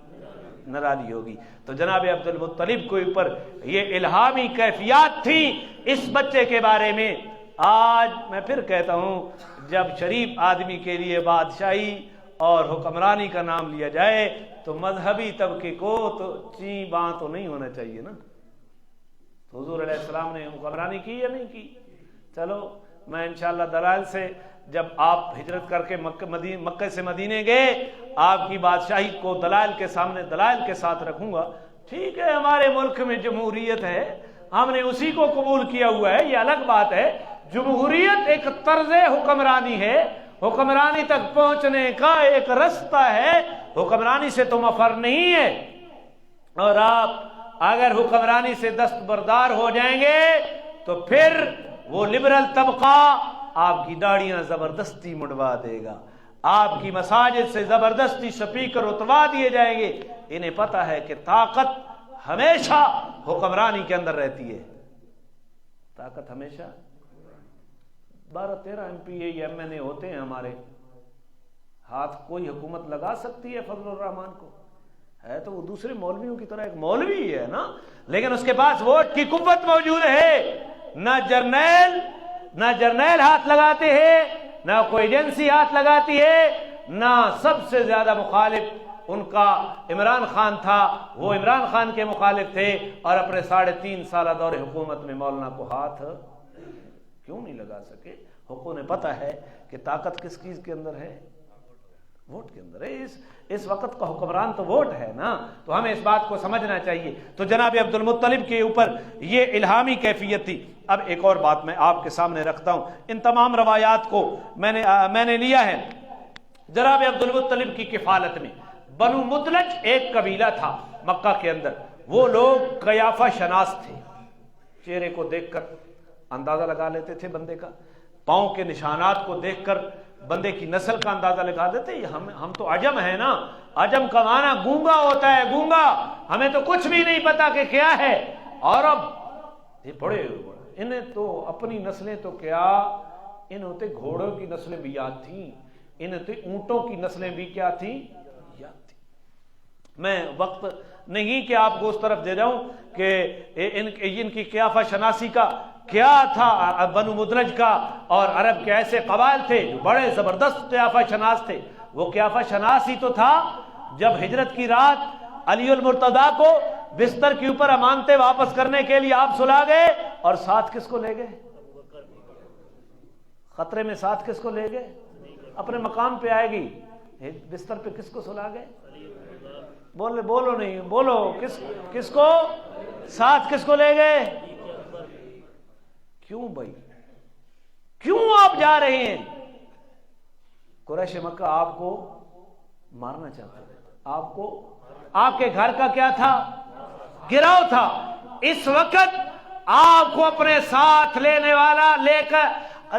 نرالی ہوگی۔ تو جناب عبد المطلب کے اوپر یہ الہامی کیفیات تھی اس بچے کے بارے میں۔ آج میں پھر کہتا ہوں، جب شریف آدمی کے لیے بادشاہی اور حکمرانی کا نام لیا جائے تو مذہبی طبقے کو تو چیں باں تو نہیں ہونا چاہیے نا۔ تو حضور علیہ السلام نے حکمرانی کی یا نہیں کی؟ چلو میں انشاءاللہ دلائل سے، جب آپ ہجرت کر کے مکہ سے مدینے گئے، آپ کی بادشاہی کو دلائل کے سامنے دلائل کے ساتھ رکھوں گا۔ ٹھیک ہے، ہمارے ملک میں جمہوریت ہے، ہم نے اسی کو قبول کیا ہوا ہے، یہ الگ بات ہے۔ جمہوریت ایک طرز حکمرانی ہے، حکمرانی تک پہنچنے کا ایک رستہ ہے، حکمرانی سے تو مفر نہیں ہے۔ اور آپ اگر حکمرانی سے دستبردار ہو جائیں گے تو پھر وہ لبرل طبقہ آپ کی داڑیاں زبردستی مڑوا دے گا، آپ کی مساجد سے زبردستی سپیکر اتوا دیے جائیں گے۔ انہیں پتہ ہے کہ طاقت ہمیشہ حکمرانی کے اندر رہتی ہے، طاقت ہمیشہ 12-13 MP یا MNA ہوتے ہیں ہمارے ہاتھ، کوئی حکومت لگا سکتی ہے فضل الرحمان کو؟ ہے تو وہ دوسرے مولویوں کی طرح ایک مولوی ہے نا، لیکن اس کے پاس ووٹ کی قوت موجود ہے۔ نہ جرنیل ہاتھ لگاتے ہیں، نہ کوئی ایجنسی ہاتھ لگاتی ہے، نہ سب سے زیادہ مخالف ان کا عمران خان تھا، وہ عمران خان کے مخالف تھے، اور اپنے 3.5 سالہ دور حکومت میں مولانا کو ہاتھ کیوں نہیں لگا سکے؟ حقوق نے پتہ ہے کہ طاقت کس چیز کے اندر ہے؟ ووٹ کے اندر ہے۔ اس وقت کا حکمران تو ووٹ ہے نا، تو ہمیں اس بات کو سمجھنا چاہیے۔ تو جناب عبد المطلب کے اوپر یہ الہامی کیفیت تھی۔ اب ایک اور بات میں آپ کے سامنے رکھتا ہوں، ان تمام روایات کو میں نے لیا ہے جناب عبد المطلب کی کفالت میں۔ بنو مدلج ایک قبیلہ تھا مکہ کے اندر، وہ لوگ قیافہ شناس تھے، چہرے کو دیکھ کر اندازہ لگا لیتے تھے بندے کا، پاؤں کے نشانات کو دیکھ کر بندے کی نسل کا اندازہ لگا دیتے۔ ہم تو عجم ہیں نا، عجم کا معنی گونگا ہوتا ہے، گونگا، ہمیں تو کچھ بھی نہیں پتا کہ کیا ہے۔ اور اب یہ بڑے انہیں تو اپنی نسلیں تو کیا، انہیں تو گھوڑوں کی نسلیں بھی یاد تھیں، انہیں تو اونٹوں کی نسلیں بھی کیا تھیں، یاد تھیں۔ میں وقت نہیں کہ آپ کو اس طرف دے جاؤں کہ ان کی قیافہ شناسی کا کیا تھا، بنو مدلج کا اور عرب کے ایسے قبائل تھے جو بڑے زبردست قیافہ شناس تھے۔ وہ قیافہ شناس ہی تو تھا جب ہجرت کی رات علی المرتضیٰ کو بستر کے اوپر امانتیں واپس کرنے کے لیے آپ سلا گئے، اور ساتھ کس کو لے گئے؟ خطرے میں ساتھ کس کو لے گئے؟ اپنے مقام پہ آئے گی، بستر پہ کس کو سلا گئے؟ بولو نہیں، بولو کس کو ساتھ کس کو لے گئے؟ کیوں بھائی، کیوں آپ جا رہے ہیں؟ قریش مکہ آپ کو مارنا چاہتا ہے، آپ کے گھر کا کیا تھا؟ گراؤ تھا۔ اس وقت آپ کو اپنے ساتھ لینے والا لے کر،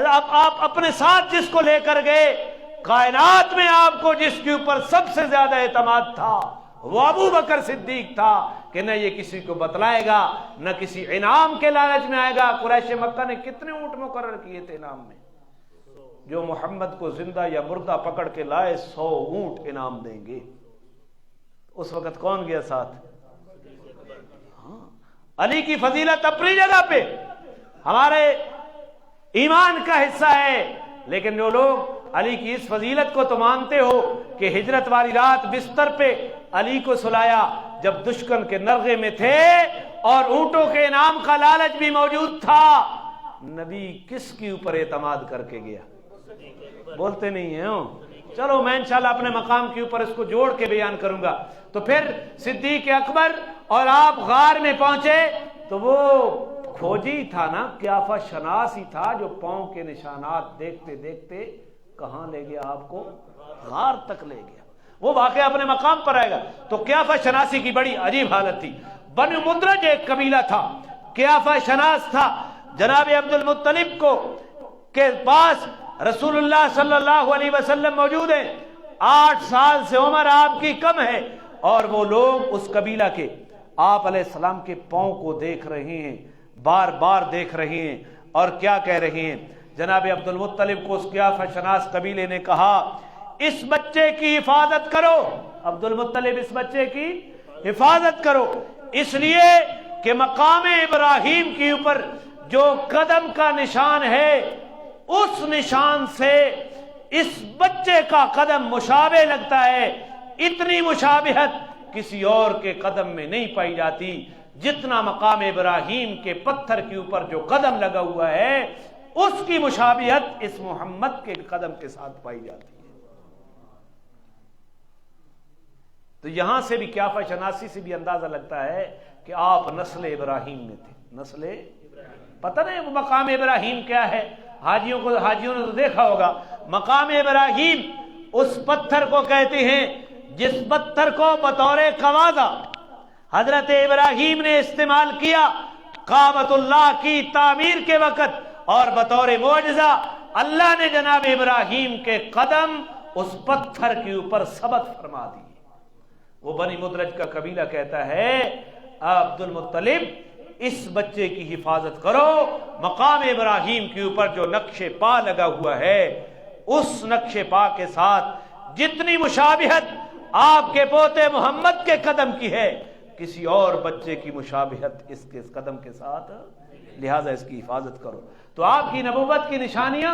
آپ اپنے ساتھ جس کو لے کر گئے، کائنات میں آپ کو جس کے اوپر سب سے زیادہ اعتماد تھا وہ ابو بکر صدیق تھا کہ نہ یہ کسی کو بتلائے گا، نہ کسی انعام کے لالچ میں آئے گا۔ قریش مکہ نے کتنے اونٹ مقرر کیے تھے انعام میں؟ جو محمد کو زندہ یا مردہ پکڑ کے لائے 100 اونٹ انعام دیں گے۔ اس وقت کون گیا ساتھ؟ علی کی فضیلت اپنی جگہ پہ، ہمارے ایمان کا حصہ ہے لیکن جو لوگ علی کی اس فضیلت کو تو مانتے ہو کہ ہجرت والی رات بستر پہ علی کو سلایا جب دشمن کے نرغے میں تھے اور اونٹوں کے انعام کا لالچ بھی موجود تھا، نبی کس کے اوپر اعتماد کر کے گیا؟ بولتے نہیں ہیں ہو؟ چلو میں انشاءاللہ اپنے مقام کے اوپر اس کو جوڑ کے بیان کروں گا۔ تو پھر صدیق اکبر اور آپ غار میں پہنچے تو وہ کھوجی تھا نا، قیافہ شناس ہی تھا جو پاؤں کے نشانات دیکھتے دیکھتے کہاں لے گیا؟ آپ کو غار تک لے گیا۔ وہ واقعہ اپنے مقام پر آئے گا۔ تو قیافہ شناسی کی بڑی عجیب حالت تھی۔ بنو مدرج ایک قبیلہ تھا، قیافہ شناس تھا۔ جناب عبد المطلب کو کے پاس رسول اللہ صلی اللہ علیہ وسلم موجود ہیں، 8 سال سے عمر آپ کی کم ہے، اور وہ لوگ اس قبیلہ کے آپ علیہ السلام کے پاؤں کو دیکھ رہے ہیں، بار بار دیکھ رہے ہیں، اور کیا کہہ رہے ہیں؟ جناب عبد المطلب کو اس قیافہ شناس قبیلے نے کہا اس بچے کی حفاظت کرو۔ عبد المطلب اس بچے کی حفاظت کرو، اس لیے کہ مقام ابراہیم کے اوپر جو قدم کا نشان ہے اس نشان سے اس بچے کا قدم مشابہ لگتا ہے۔ اتنی مشابہت کسی اور کے قدم میں نہیں پائی جاتی جتنا مقام ابراہیم کے پتھر کے اوپر جو قدم لگا ہوا ہے اس کی مشابہت اس محمد کے قدم کے ساتھ پائی جاتی ہے۔ تو یہاں سے بھی قیافہ شناسی سے بھی اندازہ لگتا ہے کہ آپ نسل ابراہیم میں تھے۔ نسل پتہ نہیں وہ مقام ابراہیم کیا ہے؟ حاجیوں نے تو دیکھا ہوگا۔ مقام ابراہیم اس پتھر کو کہتے ہیں جس پتھر کو بطور قواعدہ حضرت ابراہیم نے استعمال کیا کعبۃ اللہ کی تعمیر کے وقت، اور بطور معجزہ اللہ نے جناب ابراہیم کے قدم اس پتھر کے اوپر ثبت فرما دیے۔ وہ بنی مدرج کا قبیلہ کہتا ہے عبد المطلب اس بچے کی حفاظت کرو، مقام ابراہیم کے اوپر جو نقش پا لگا ہوا ہے اس نقش پا کے ساتھ جتنی مشابہت آپ کے پوتے محمد کے قدم کی ہے کسی اور بچے کی مشابہت اس کے قدم کے ساتھ، لہذا اس کی حفاظت کرو۔ تو آپ کی نبوت کی نشانیاں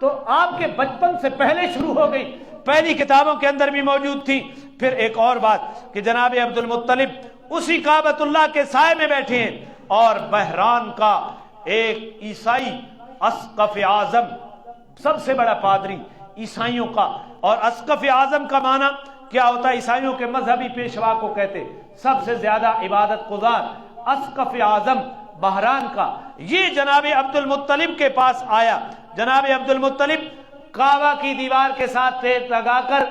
تو آپ کے بچپن سے پہلے شروع ہو گئی، پہلی کتابوں کے اندر بھی موجود تھی۔ پھر ایک اور بات کہ جناب عبد المطلب اسی کعبۃ اللہ کے سائے میں بیٹھے ہیں، اور بحران کا ایک عیسائی اسقف اعظم، سب سے بڑا پادری عیسائیوں کا، اور اسقف اعظم کا معنی کیا ہوتا ہے؟ عیسائیوں کے مذہبی پیشوا کو کہتے، سب سے زیادہ عبادت گزار اسقف اعظم بحران کا، یہ جناب عبد المطلب کے پاس آیا۔ جناب عبد المطلب کعبہ کی دیوار کے ساتھ تیر لگا کر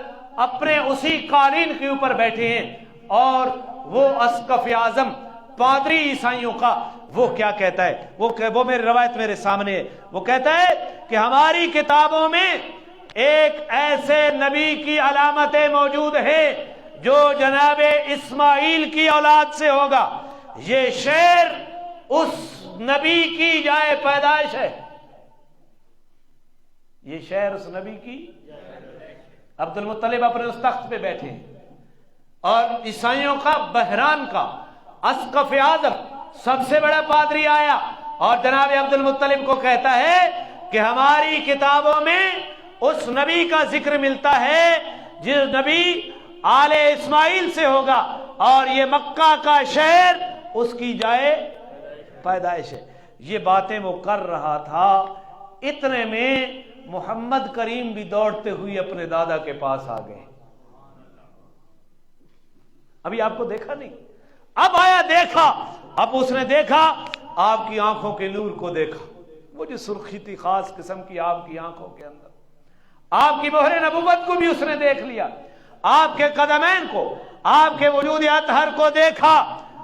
اپنے اسی قالین کے اوپر بیٹھے ہیں، اور وہ اسقف اعظم پادری عیسائیوں کا وہ کیا کہتا ہے؟ وہ میری روایت میرے سامنے ہے۔ وہ کہتا ہے کہ ہماری کتابوں میں ایک ایسے نبی کی علامتیں موجود ہیں جو جناب اسماعیل کی اولاد سے ہوگا، یہ شعر اس نبی کی جائے پیدائش ہے، یہ شعر اس نبی کی۔ عبد المطلب اپنے اس تخت پہ بیٹھے ہیں، اور عیسائیوں کا بحران کا اسقف اعظم سب سے بڑا پادری آیا اور جناب عبد المطلب کو کہتا ہے کہ ہماری کتابوں میں اس نبی کا ذکر ملتا ہے جس نبی آل اسماعیل سے ہوگا، اور یہ مکہ کا شہر اس کی جائے پیدائش ہے۔ یہ باتیں وہ کر رہا تھا، اتنے میں محمد کریم بھی دوڑتے ہوئے اپنے دادا کے پاس آ گئے۔ ابھی آپ کو دیکھا نہیں، اب آیا دیکھا، اب اس نے دیکھا آپ کی آنکھوں کے نور کو دیکھا، وہ جو سرخی تھی خاص قسم کی آپ کی آنکھوں کے اندر، آپ کی مہر نبوت کو بھی اس نے دیکھ لیا، آپ کے قدمین کو، آپ کے وجود اطہر کو دیکھا،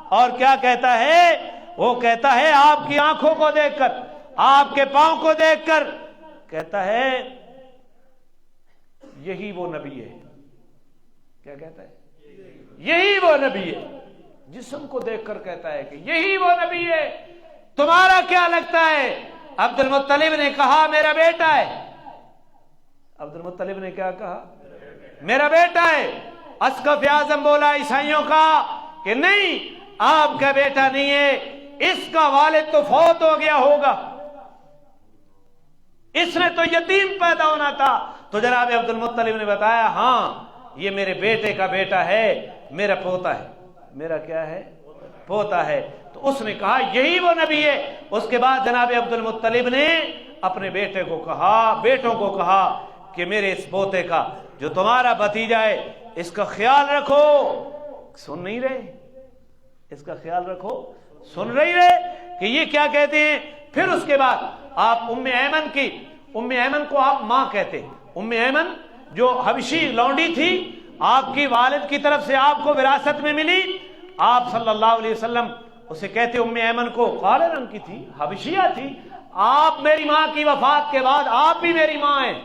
اور کیا کہتا ہے؟ وہ کہتا ہے آپ کی آنکھوں کو دیکھ کر، آپ کے پاؤں کو دیکھ کر کہتا ہے یہی وہ نبی ہے۔ کیا کہتا ہے؟ یہی وہ نبی ہے۔ جسم کو دیکھ کر کہتا ہے کہ یہی وہ نبی ہے۔ تمہارا کیا لگتا ہے؟ عبد المطلب نے کہا میرا بیٹا ہے۔ عبد المطلب نے کیا کہا؟ میرا بیٹا ہے۔ اسقف اعظم بولا عیسائیوں کا کہ نہیں، آپ کا بیٹا نہیں ہے، اس کا والد تو فوت ہو گیا ہوگا، اس نے تو یتیم پیدا ہونا تھا۔ تو جناب عبد المطلب نے بتایا ہاں یہ میرے بیٹے کا بیٹا ہے، میرا پوتا ہے، میرا کیا ہے؟ پوتا ہے۔ تو اس نے کہا یہی وہ نبی ہے۔ اس کے بعد جناب عبد المطلب نے اپنے بیٹوں کو کہا کہ میرے اس پوتے کا جو تمہارا بھتیجا ہے اس کا خیال رکھو۔ سن نہیں رہے؟ اس کا خیال رکھو، سن رہی رہے کہ یہ کیا کہتے ہیں۔ پھر اس کے بعد آپ ام ایمن کو آپ ماں کہتے، ام ایمن جو حبشی لونڈی تھی، آپ کی والد کی طرف سے آپ کو وراثت میں ملی، آپ صلی اللہ علیہ وسلم اسے کہتے ام ایمن کو، کالے رنگ کی تھی، حبشیہ تھی۔ آپ میری ماں کی وفات کے بعد آپ بھی میری ماں ہیں،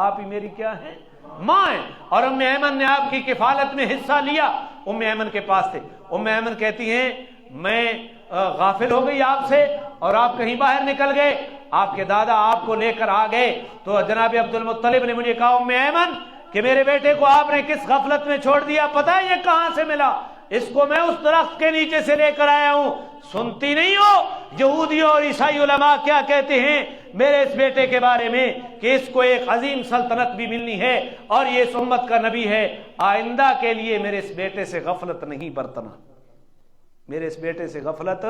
آپ ہی میری کیا ہیں؟ ماں ہیں۔ اور ام ایمن نے آپ کی کفالت میں حصہ لیا۔ ام ایمن کے پاس تھے، ام ایمن کہتی ہیں میں غافل ہو گئی آپ سے اور آپ کہیں باہر نکل گئے، آپ کے دادا آپ کو لے کر آ گئے۔ تو جناب عبد المطلب نے مجھے کہا ام ایمن کہ میرے بیٹے کو آپ نے کس غفلت میں چھوڑ دیا، پتہ ہے یہ کہاں سے ملا؟ اس کو میں اس درخت کے نیچے سے لے کر آیا ہوں۔ سنتی نہیں ہو یہودی اور عیسائی علماء کیا کہتے ہیں میرے اس بیٹے کے بارے میں کہ اس کو ایک عظیم سلطنت بھی ملنی ہے اور یہ اس امت کا نبی ہے۔ آئندہ کے لیے میرے اس بیٹے سے غفلت نہیں برتنا، میرے اس بیٹے سے غفلت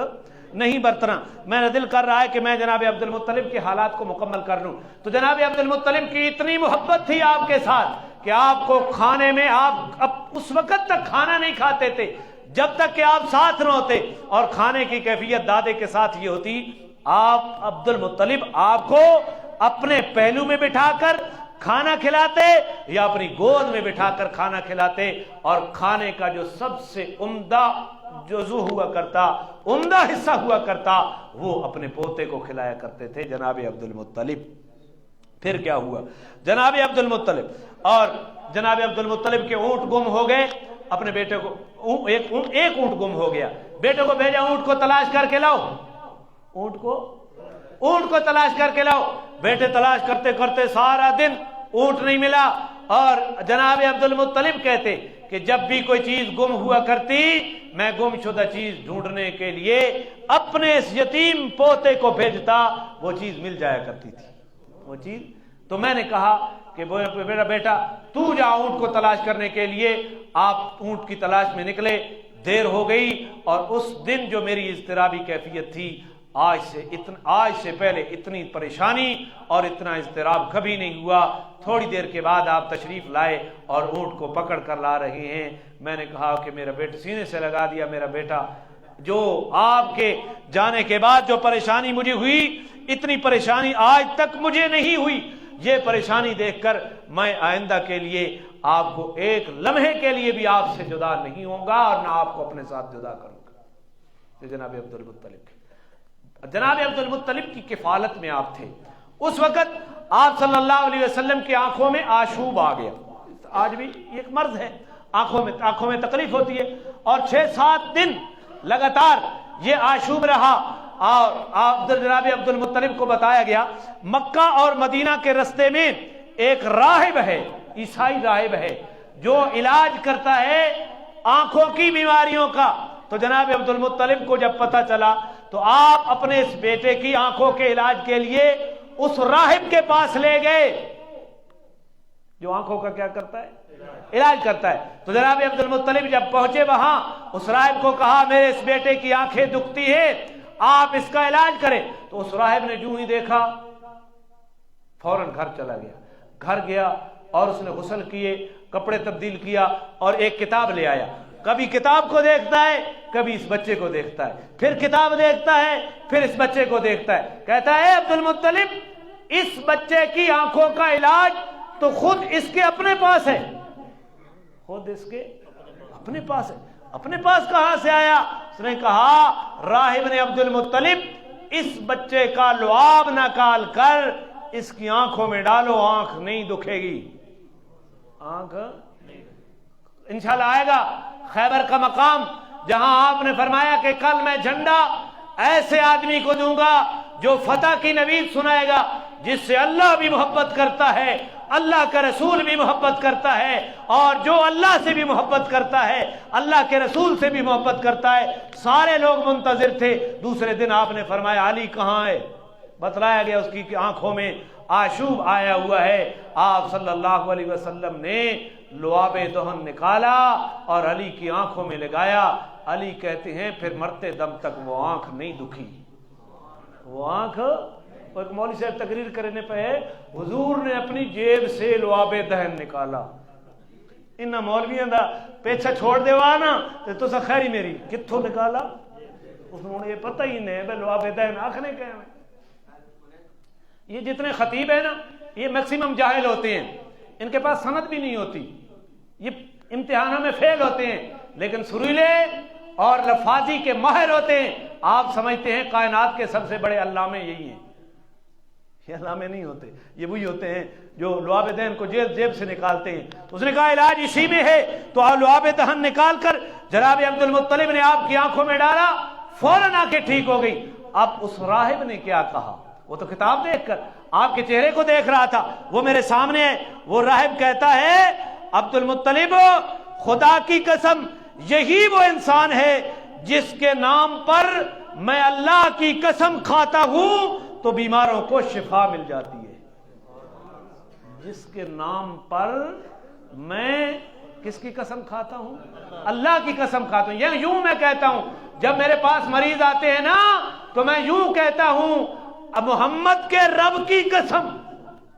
نہیں برتنا۔ میرا دل کر رہا ہے کہ میں جناب عبد المطلب کے حالات کو مکمل کر لوں۔ تو جناب عبد المطلب کی اتنی محبت تھی آپ کے ساتھ کہ آپ کو کھانے میں آپ اس وقت تک کھانا نہیں کھاتے تھے جب تک کہ آپ ساتھ نہ ہوتے، اور کھانے کی کیفیت دادے کے ساتھ یہ ہوتی، آپ عبد المطلب آپ کو اپنے پہلو میں بٹھا کر کھانا کھلاتے یا اپنی گود میں بٹھا کر کھانا کھلاتے، اور کھانے کا جو سب سے عمدہ جزو ہوا کرتا، عمدہ حصہ ہوا کرتا، وہ اپنے پوتے کو کھلایا کرتے تھے جناب عبد المطلب۔ پھر کیا ہوا؟ جناب عبد المطلب کے اونٹ گم ہو گئے، اپنے بیٹے کو ایک اونٹ گم ہو گیا، بیٹے کو بھیجا اونٹ کو تلاش کر کے لاؤ، اونٹ کو تلاش کر کے لاؤ۔ بیٹے تلاش کرتے کرتے سارا دن اونٹ نہیں ملا، اور جناب عبد المطلب کہتے کہ جب بھی کوئی چیز گم ہوا کرتی میں گم شدہ چیز ڈھونڈنے کے لیے اپنے اس یتیم پوتے کو بھیجتا، وہ چیز مل جایا کرتی تھی وہ چیز۔ تو میں نے کہا کہ میرا بیٹا تو جا اونٹ کو تلاش کرنے کے لیے۔ آپ اونٹ کی تلاش میں نکلے، دیر ہو گئی، اور اس دن جو میری اضطرابی کیفیت تھی، آج سے پہلے اتنی پریشانی اور اتنا اضطراب کبھی نہیں ہوا۔ تھوڑی دیر کے بعد آپ تشریف لائے اور اونٹ کو پکڑ کر لا رہے ہیں۔ میں نے کہا کہ میرا بیٹا، سینے سے لگا دیا، میرا بیٹا جو آپ کے جانے کے بعد جو پریشانی مجھے ہوئی، اتنی پریشانی آج تک مجھے نہیں ہوئی۔ یہ پریشانی دیکھ کر میں آئندہ کے لیے آپ کو ایک لمحے کے لیے بھی آپ سے جدا نہیں ہوں گا اور نہ آپ کو اپنے ساتھ جدا کروں گا۔ جناب عبد المطلب کی کفالت میں آپ تھے۔ اس وقت آپ صلی اللہ علیہ وسلم کی آنکھوں میں آشوب آ گیا۔ آج بھی ایک مرض ہے، آنکھوں میں تکلیف ہوتی ہے، اور 6-7 دن لگاتار یہ آشوب رہا۔ اور جناب عبد المطلب کو بتایا گیا مکہ اور مدینہ کے رستے میں ایک راہب ہے، عیسائی راہب ہے، جو علاج کرتا ہے آنکھوں کی بیماریوں کا۔ تو جناب عبد المطلب کو جب پتہ چلا تو آپ اپنے اس بیٹے کی آنکھوں کے علاج کے لیے اس راہب کے پاس لے گئے جو آنکھوں کا کیا کرتا ہے؟ علاج کرتا ہے۔ تو جناب عبد المطلب جب پہنچے وہاں، اس راہب کو کہا میرے اس بیٹے کی آنکھیں دکھتی ہیں، آپ اس کا علاج کریں۔ تو اس راہب نے جو ہی دیکھا فوراً گھر چلا گیا، گھر گیا اور اس نے غسل کیے، کپڑے تبدیل کیا اور ایک کتاب لے آیا۔ کبھی کتاب کو دیکھتا ہے، کبھی اس بچے کو دیکھتا ہے، پھر کتاب دیکھتا ہے، پھر اس بچے کو دیکھتا ہے۔ کہتا ہے عبد المطلب اس بچے کی آنکھوں کا علاج تو خود اس کے اپنے پاس ہے، خود اس کے اپنے پاس ہے، اپنے پاس کہاں سے آیا؟ اس نے کہا راہب نے عبد المطلب اس بچے کا لعاب نکال کر اس کی آنکھوں میں ڈالو، آنکھ نہیں دکھے گی، آنکھ انشاءاللہ آئے گا خیبر کا مقام جہاں آپ نے فرمایا کہ کل میں جھنڈا ایسے آدمی کو دوں گا جو فتح کی نوید سنائے گا، جس سے اللہ بھی محبت کرتا ہے، اللہ کا رسول بھی محبت کرتا ہے، اور جو اللہ سے بھی محبت کرتا ہے اللہ کے رسول سے بھی محبت کرتا ہے۔ سارے لوگ منتظر تھے۔ دوسرے دن آپ نے فرمایا علی کہاں ہے؟ بتلایا گیا اس کی آنکھوں میں آشوب آیا ہوا ہے، آپ صلی اللہ علیہ وسلم نے لعاب دہن نکالا اور علی کی آنکھوں میں لگایا۔ علی کہتے ہیں پھر مرتے دم تک وہ آنکھ نہیں دکھی، وہ آنکھ۔ ایک مولوی صاحب تقریر کرنے پہ حضور نے اپنی جیب سے لعاب دہن نکالا، انہاں مولویاں دا پیچھا چھوڑ دیوا نا تے تسا خیری میری کتھوں نکالا، انہوں نے یہ پتہ ہی نہیں بھائی لعاب دہن آنکھنے کہے ہیں۔ یہ جتنے خطیب ہیں نا یہ میکسیمم جاہل ہوتے ہیں، ان کے پاس سند بھی نہیں ہوتی، یہ امتحانوں میں فیل ہوتے ہیں، لیکن سریلے اور لفاظی کے ماہر ہوتے ہیں۔ آپ سمجھتے ہیں کائنات کے سب سے بڑے علامے یہی ہیں، یہ علامے نہیں ہوتے، یہ وہی ہوتے ہیں جو لعاب دہن کو جیب سے نکالتے ہیں۔ اس نے کہا علاج اسی میں ہے، تو لعاب دہن نکال کر جناب عبد المطلب نے آپ کی آنکھوں میں ڈالا، فوراً آنکھیں ٹھیک ہو گئی۔ اب اس راہب نے کیا کہا؟ وہ تو کتاب دیکھ کر آپ کے چہرے کو دیکھ رہا تھا، وہ میرے سامنے ہے۔ وہ راہب کہتا ہے عبد المطلب خدا کی قسم یہی وہ انسان ہے جس کے نام پر میں اللہ کی قسم کھاتا ہوں تو بیماروں کو شفا مل جاتی ہے۔ جس کے نام پر میں کس کی قسم کھاتا ہوں؟ اللہ کی قسم کھاتا ہوں۔ یہ یوں میں کہتا ہوں جب میرے پاس مریض آتے ہیں نا تو میں یوں کہتا ہوں محمد کے رب کی قسم،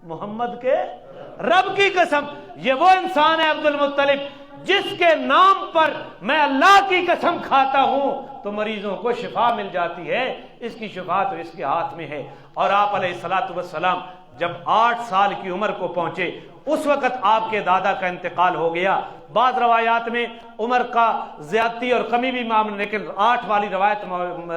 محمد کے رب کی قسم یہ وہ انسان ہے عبد المطلب جس کے نام پر میں اللہ کی قسم کھاتا ہوں تو مریضوں کو شفا مل جاتی ہے، اس کی شفا تو اس کے ہاتھ میں ہے۔ اور آپ علیہ الصلوۃ والسلام جب 8 سال کی عمر کو پہنچے اس وقت آپ کے دادا کا انتقال ہو گیا۔ بعض روایات میں عمر کا زیادتی اور کمی بھی معاملہ، لیکن 8 والی روایت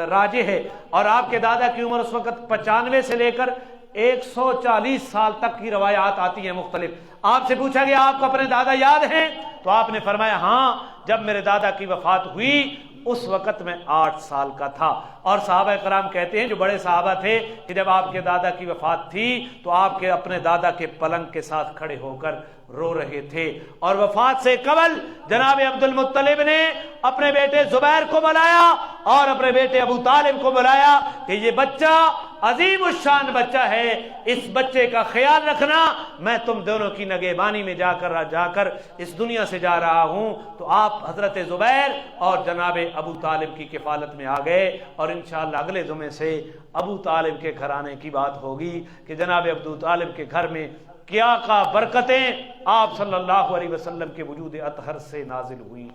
راجح ہے۔ اور آپ کے دادا کی عمر اس وقت 95 سے لے کر 140 سال تک کی روایات آتی ہیں مختلف۔ آپ سے پوچھا گیا آپ کو اپنے دادا یاد ہیں؟ تو آپ نے فرمایا ہاں، جب میرے دادا کی وفات ہوئی اس وقت میں 8 سال کا تھا۔ اور صحابہ کرام کہتے ہیں جو بڑے صحابہ تھے کہ جب آپ کے دادا کی وفات تھی تو آپ کے اپنے دادا کے پلنگ کے ساتھ کھڑے ہو کر رو رہے تھے۔ اور وفات سے قبل جناب عبد المطلب نے اپنے بیٹے زبیر کو بلایا اور اپنے بیٹے ابو طالب کو بلایا کہ یہ بچہ عظیم الشان بچہ ہے، اس بچے کا خیال رکھنا، میں تم دونوں کی نگہبانی میں جا کر اس دنیا سے جا رہا ہوں۔ تو آپ حضرت زبیر اور جناب ابو طالب کی کفالت میں آ گئے، اور انشاءاللہ اگلے جمعے سے ابو طالب کے گھرانے کی بات ہوگی کہ جناب ابو طالب کے گھر میں کیا برکتیں آپ صلی اللہ علیہ وسلم کے وجود اطہر سے نازل ہوئی۔